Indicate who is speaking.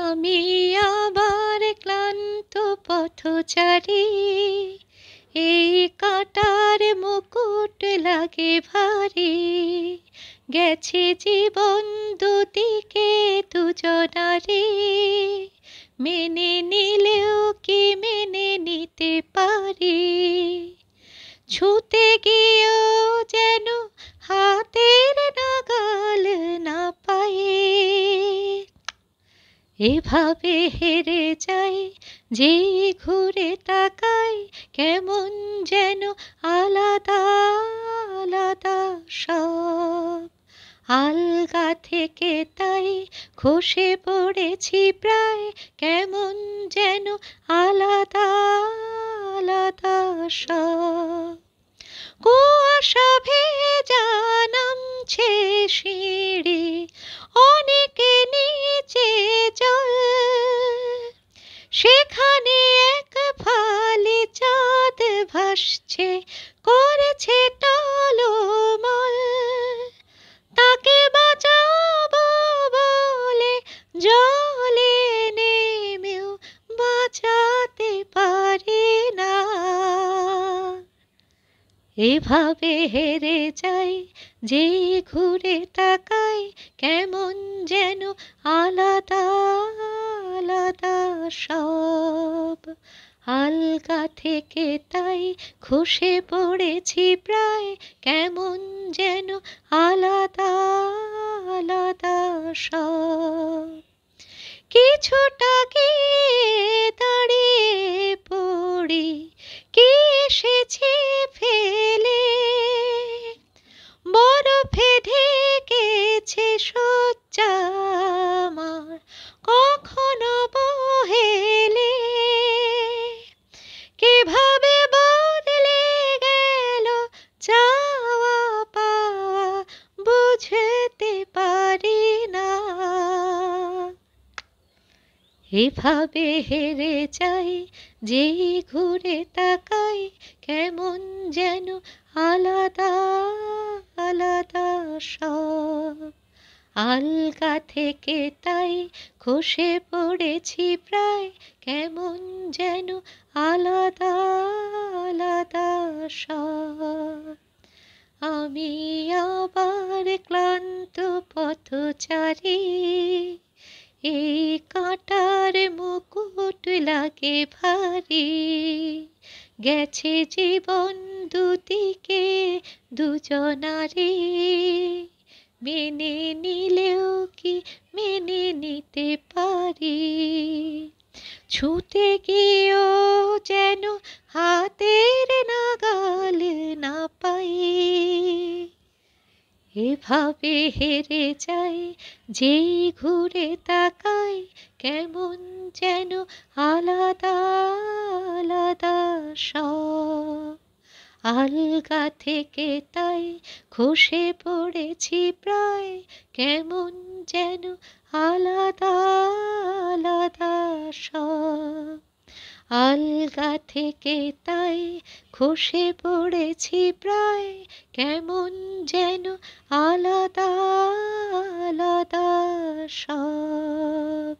Speaker 1: আমি আবার ক্লান্ত পথচারী, এই কাঁটার মুকুট লাগে ভারী। গেছে জীবন দুদিকে দুজনারে, মেনে নিলেও কি মেনে নিতে পারি। ছুতে গিয়েও যেন হাতের নাগাল না পায়ে, এভাবে হেরে যাই যে ঘুরে তাকাই, কেমন যেন আলাদা আলাদা সব। আলগা থেকে তাই খসে পড়েছি প্রায়, কেমন যেন আলাদা আলাদা সব। কুয়াশা ভেজা নামছে সিঁড়ি, অনেকে নিচে জল, সেখানে এক ফালি চাঁদ ভাসছে, করেছে টলমল। তাকে বাঁচাবো বলে জলে নেমেও বাঁচাতে পারি না। এভাবে হেরে যাই যে ঘুরে তাকাই, কেমন যেন আলাদা আলাদা সব। আলগা থেকে তাই খসে পড়েছি প্রায়, কেমন যেন আলাদা আলাদা সব। কিছুটা গিয়ে দাঁড়িয়ে পড়ি, কি এসেছে ফেলে, বরফে ঢেকেছে শয্যা আমার, কখনো বহেলে। কিভাবে বদলে গেল চাওয়া পাওয়া, বুঝতে পারি না। এভাবে হেরে যাই যে ঘুরে তাকাই, কেমন যেন আলাদা আলাদা সব। আলগা থেকে তাই খসে পড়েছি প্রায়, কেমন যেন আলাদা আলাদা সব। আমি আবার ক্লান্ত পথচারী, এই কাঁটার মুকুট লাগে ভারী। গেছে জীবন দুদিকে দুজনারে, মেনে নিলেও কি মেনে নিতে পারি। ছুতে গিয়েও যেন হাতের নাগাল না পাই, এভাবে হেরে যাই যেই ঘুরে তাকাই, কেমন যেন আলাদা আলাদা সব। আলগা থেকে তাই খসে পড়েছি প্রায়, কেমন যেন আলাদা আলাদা সব। আলগা থেকে তাই খসে পড়েছি প্রায়, কেমন যেন আলাদা আলাদা সব।